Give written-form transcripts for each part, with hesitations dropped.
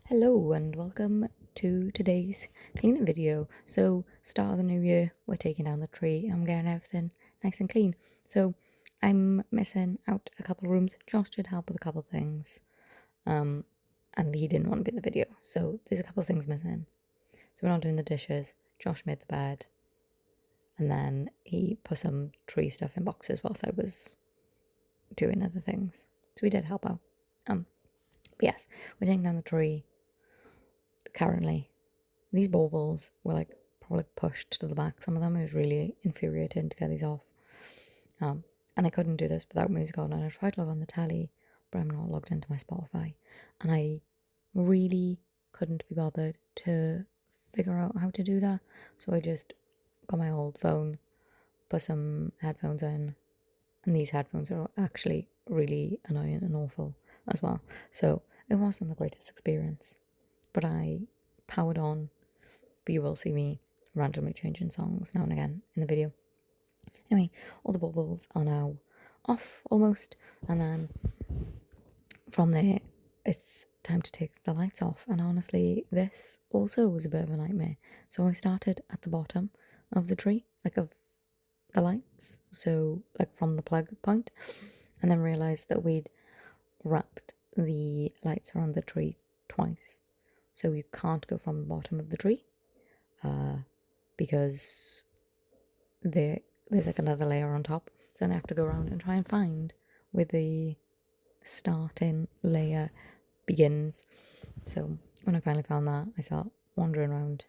Hello and welcome to today's cleaning video. So, start of the new year, we're taking down the tree. I'm getting everything nice and clean. So, I'm missing out a couple of rooms. Josh did help with a couple of things, and he didn't want to be in the video. So, there's a couple of things missing. So, we're not doing the dishes. Josh made the bed, and then he put some tree stuff in boxes whilst I was doing other things. So, we did help out. But yes, we're taking down the tree currently. These baubles were probably pushed to the back. Some of them, it was really infuriating to get these off. And I couldn't do this without music on. And I tried to log on the telly, but I'm not logged into my Spotify. And I really couldn't be bothered to figure out how to do that. So I just got my old phone, put some headphones in, and these headphones are actually really annoying and awful as well. So it wasn't the greatest experience, but I powered on. But you will see me randomly changing songs now and again in the video. Anyway, all the bubbles are now off almost, and then from there it's time to take the lights off. And honestly, this also was a bit of a nightmare. So I started at the bottom of the tree, of the lights, so from the plug point, and then realised that we'd wrapped the lights around the tree twice. So you can't go from the bottom of the tree because there's another layer on top. So then I have to go around and try and find where the starting layer begins. So when I finally found that, I start wandering around,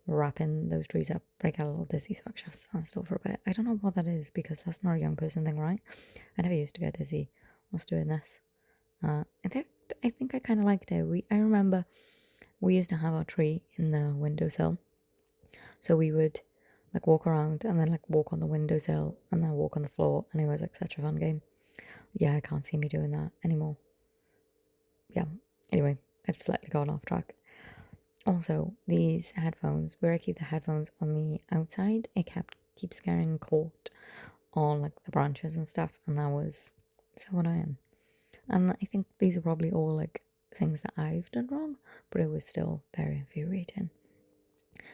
wrapping those trees up, but I get a little dizzy, so I actually have to stand still for a bit. I don't know what that is because that's not a young person thing, right? I never used to get dizzy whilst doing this. I think I kind of liked it. I remember we used to have our tree in the windowsill, so we would walk around and then walk on the windowsill and then walk on the floor, and it was such a fun game. Yeah, I can't see me doing that anymore. Yeah, anyway, I've slightly gone off track. Also, these headphones, where I keep the headphones on the outside, it keeps getting caught on the branches and stuff, and that was so annoying. And I think these are probably all things that I've done wrong, but it was still very infuriating.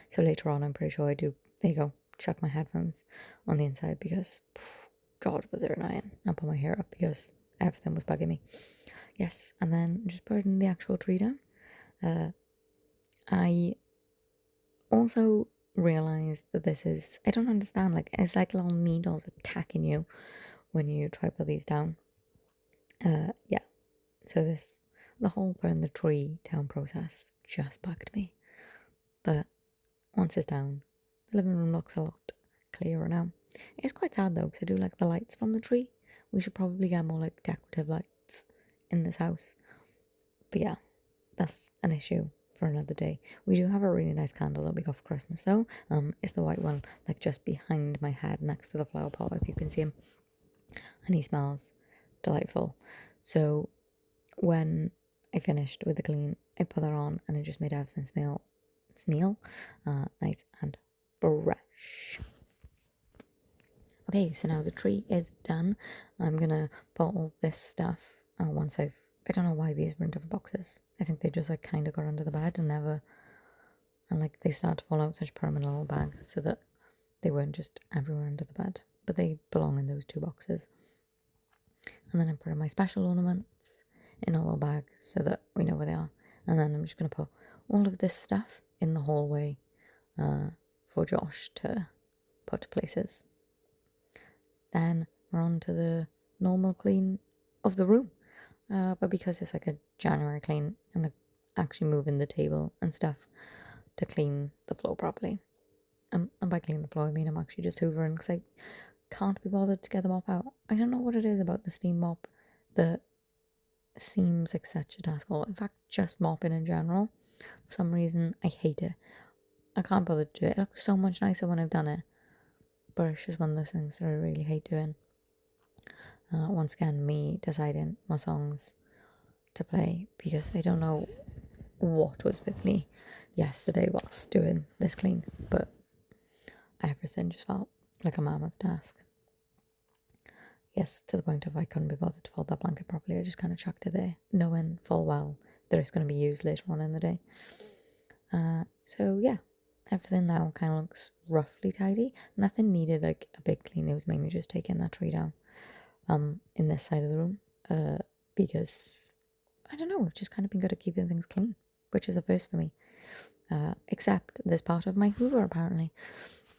So later on, I'm pretty sure I do, there you go, chuck my headphones on the inside because, God, was it annoying. I put my hair up because everything was bugging me. Yes, and then just putting the actual tree down. I also realised that this is, I don't understand, it's like little needles attacking you when you try to put these down. Yeah, so the whole putting the tree down process just bugged me. But once it's down, the living room looks a lot clearer now. It's quite sad though, because I do like the lights from the tree. We should probably get more decorative lights in this house. But yeah, that's an issue for another day. We do have a really nice candle that we got for Christmas though. It's the white one, just behind my head next to the flower pot, if you can see him. And he smells delightful. So when I finished with the clean, I put that on and it just made everything smell nice and fresh. Okay, so now the tree is done. I'm gonna put all this stuff once I don't know why these were in different boxes. I think they just kind of got under the bed and they started to fall out such permanent little bag so that they weren't just everywhere under the bed, but they belong in those two boxes. And then I put in my special ornaments in a little bag so that we know where they are. And then I'm just gonna put all of this stuff in the hallway for Josh to put places. Then we're on to the normal clean of the room. But because it's a January clean, I'm actually moving the table and stuff to clean the floor properly. And by clean the floor, I mean I'm actually just hoovering because I can't be bothered to get the mop out. I don't know what it is about the steam mop that seems like such a task. Or in fact, just mopping in general. For some reason, I hate it. I can't bother to do it. It looks so much nicer when I've done it. But it's just one of those things that I really hate doing. Once again, me deciding what songs to play because I don't know what was with me yesterday whilst doing this clean, but everything just felt like a mammoth task. Yes, to the point of I couldn't be bothered to fold that blanket properly. I just kind of chucked it there, knowing full well that it's going to be used later on in the day. So yeah, everything now kind of looks roughly tidy. Nothing needed like a big clean. It was mainly just taking that tree down in this side of the room because I don't know, I've just kind of been good at keeping things clean, which is a first for me. Except this part of my Hoover apparently,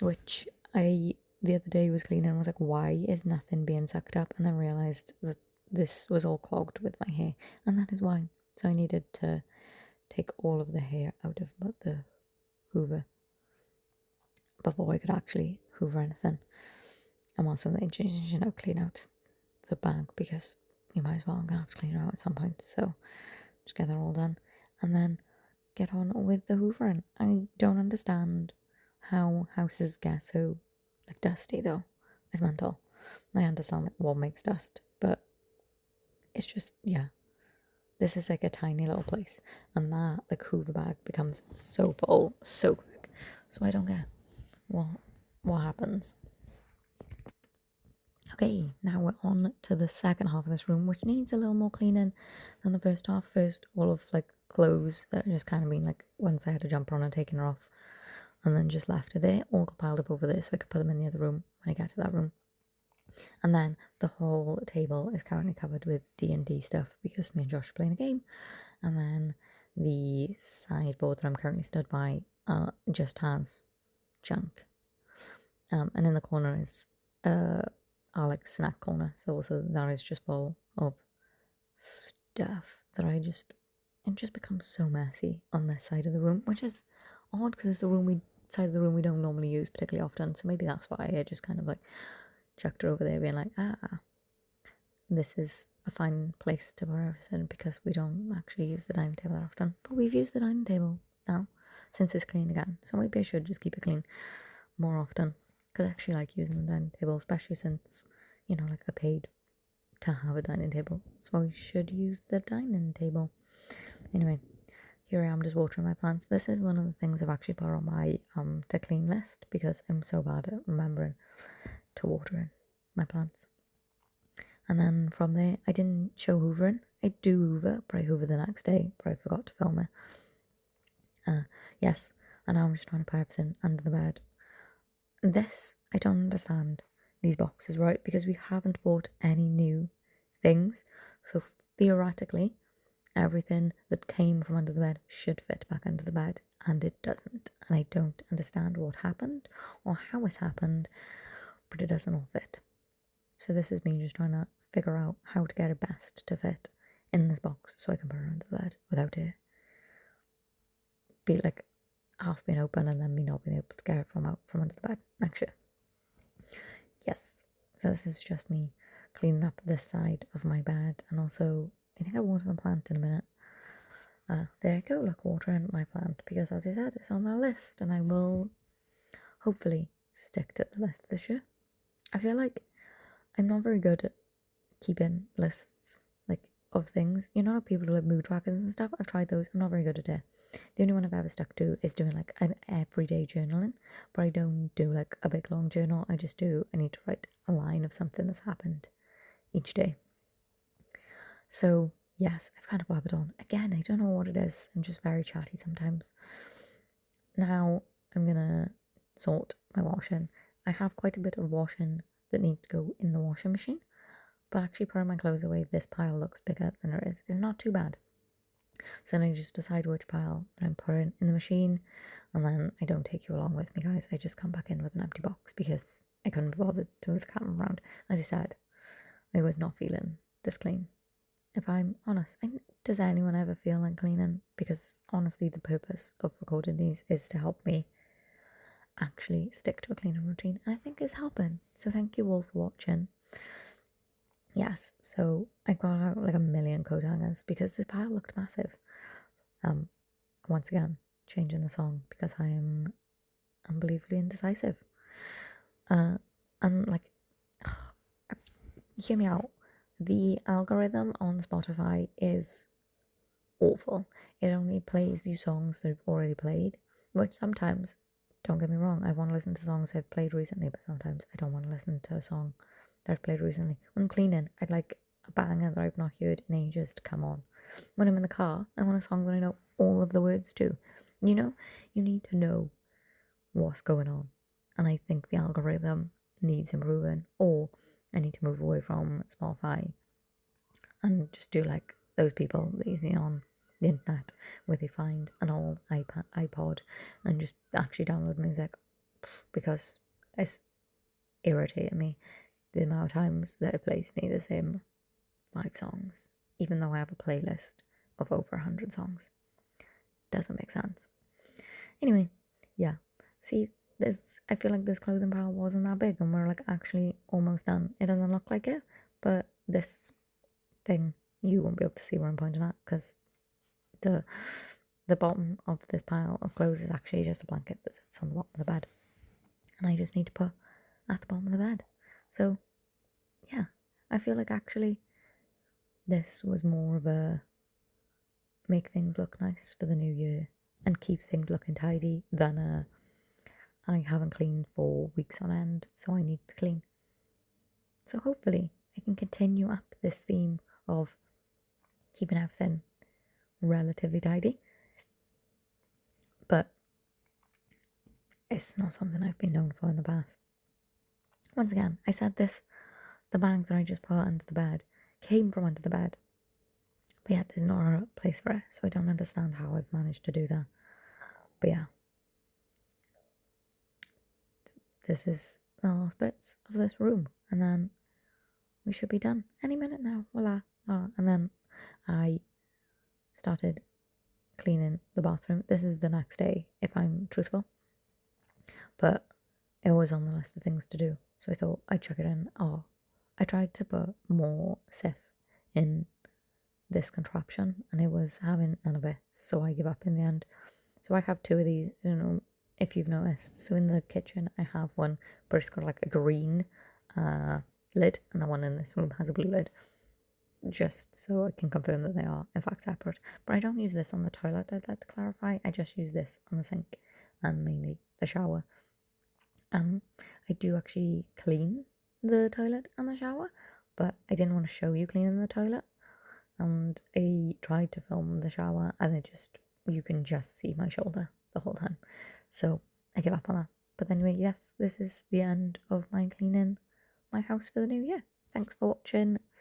which I the other day was cleaning and was like, why is nothing being sucked up? And then realised that this was all clogged with my hair, and that is why. So I needed to take all of the hair out of the Hoover before I could actually Hoover anything. And while something changes, clean out the bag because you might as well. I'm gonna have to clean it out at some point. So just get that all done, and then get on with the hoovering. I don't understand how houses get so like dusty though. It's mental. I understand like what makes dust, but it's just this is like a tiny little place, and that like hoover bag becomes so full so quick. So I don't get what happens. Okay, now we're on to the second half of this room, which needs a little more cleaning than the first half. First, all of like clothes that are just kind of been like once I had a jumper on and taken her off, and then just left her there, all got piled up over there, so I could put them in the other room when I get to that room. And then the whole table is currently covered with D&D stuff because me and Josh are playing a game. And then the sideboard that I'm currently stood by just has junk. And in the corner is our like snack corner, so also that is just full of stuff that it just becomes so messy on this side of the room, which is odd because it's the side of the room we don't normally use particularly often, so maybe that's why I just kind of like chucked her over there being like, this is a fine place to put everything because we don't actually use the dining table that often, but we've used the dining table now since it's clean again, so maybe I should just keep it clean more often because I actually like using the dining table, especially since like I paid to have a dining table, so I should use the dining table. Anyway, here I am just watering my plants. This is one of the things I've actually put on my to clean list because I'm so bad at remembering to water my plants. And then from there, I didn't show hoovering. I do hoover, but I hoover the next day, but I forgot to film it. Yes, and now I'm just trying to put everything under the bed. This, I don't understand these boxes, right? Because we haven't bought any new things. So theoretically, everything that came from under the bed should fit back under the bed, and it doesn't. And I don't understand what happened or how it happened, but it doesn't all fit. So this is me just trying to figure out how to get it best to fit in this box so I can put it under the bed without it be like half being open and then me not being able to get it from under the bed next year. Yes, so this is just me cleaning up this side of my bed, and also I think I water the plant in a minute. There I go, look, watering my plant because as I said, it's on that list and I will hopefully stick to the list this year. I feel like I'm not very good at keeping lists like of things. How people do like mood trackers and stuff. I've tried those. I'm not very good at it. The only one I've ever stuck to is doing like an everyday journaling, but I don't do like a big long journal. I just do, I need to write a line of something that's happened each day. So yes, I've kind of blabbered on. Again, I don't know what it is. I'm just very chatty sometimes. Now I'm gonna sort my washing. I have quite a bit of washing that needs to go in the washing machine, but actually putting my clothes away, this pile looks bigger than it is. It's not too bad. So then I just decide which pile I'm putting in the machine, and then I don't take you along with me, guys. I just come back in with an empty box because I couldn't be bothered to move the camera around. As I said, I was not feeling this clean. If I'm honest, does anyone ever feel like cleaning? Because honestly, the purpose of recording these is to help me actually stick to a cleaning routine, and I think it's helping. So thank you all for watching. Yes, so I got out like a million coat hangers because this pile looked massive. Once again, changing the song because I am unbelievably indecisive. And like, hear me out. The algorithm on Spotify is awful. It only plays you songs that I've already played, which sometimes, don't get me wrong, I want to listen to songs I've played recently, but sometimes I don't want to listen to a song that I've played recently. When I'm cleaning, I'd like a banger that I've not heard in ages to come on. When I'm in the car, I want a song that I know all of the words to. You know, you need to know what's going on. And I think the algorithm needs improving, or I need to move away from Spotify and just do like those people that you see on the internet where they find an old iPod and just actually download music, because it's irritating me the amount of times that it plays me the same 5 songs, even though I have a playlist of over 100 songs. Doesn't make sense. Anyway, yeah. See, this, I feel like this clothing pile wasn't that big and we're like actually almost done. It doesn't look like it, but this thing, you won't be able to see where I'm pointing at, because the bottom of this pile of clothes is actually just a blanket that sits on the bottom of the bed, and I just need to put at the bottom of the bed. So yeah, I feel like actually this was more of a make things look nice for the new year and keep things looking tidy than a I haven't cleaned for weeks on end, so I need to clean. So hopefully I can continue up this theme of keeping everything relatively tidy, but it's not something I've been known for in the past. Once again, I said this, the bag that I just put under the bed came from under the bed, but yeah, there's not a place for it, so I don't understand how I've managed to do that. But yeah, this is the last bits of this room, and then we should be done any minute now. Voila. And then I started cleaning the bathroom. This is the next day, if I'm truthful, but it was on the list of things to do, so I thought I'd chuck it in. I tried to put more Sif in this contraption and it was having none of it, so I give up in the end. So I have 2 of these, I don't know if you've noticed. So in the kitchen I have one, but it's got like a green lid, and the one in this room has a blue lid, just so I can confirm that they are in fact separate. But I don't use this on the toilet, I'd like to clarify. I just use this on the sink and mainly the shower. I do actually clean the toilet and the shower, but I didn't want to show you cleaning the toilet, and I tried to film the shower and you can just see my shoulder the whole time, so I give up on that. But anyway, yes, this is the end of my cleaning my house for the new year. Thanks for watching.